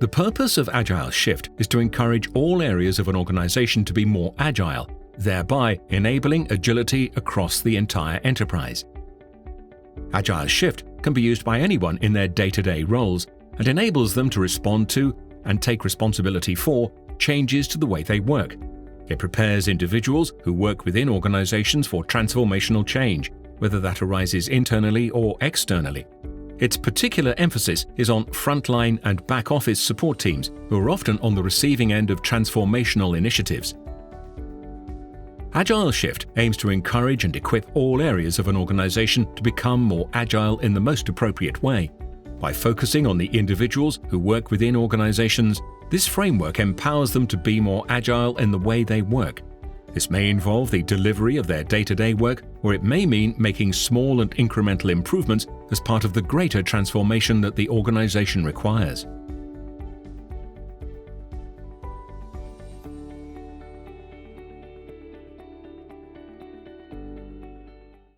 The purpose of AgileSHIFT is to encourage all areas of an organization to be more agile, thereby enabling agility across the entire enterprise. AgileSHIFT can be used by anyone in their day-to-day roles and enables them to respond to and take responsibility for changes to the way they work. It prepares individuals who work within organizations for transformational change, whether that arises internally or externally. Its particular emphasis is on frontline and back-office support teams who are often on the receiving end of transformational initiatives. AgileSHIFT aims to encourage and equip all areas of an organization to become more agile in the most appropriate way. By focusing on the individuals who work within organizations, this framework empowers them to be more agile in the way they work. This may involve the delivery of their day-to-day work, or it may mean making small and incremental improvements as part of the greater transformation that the organization requires.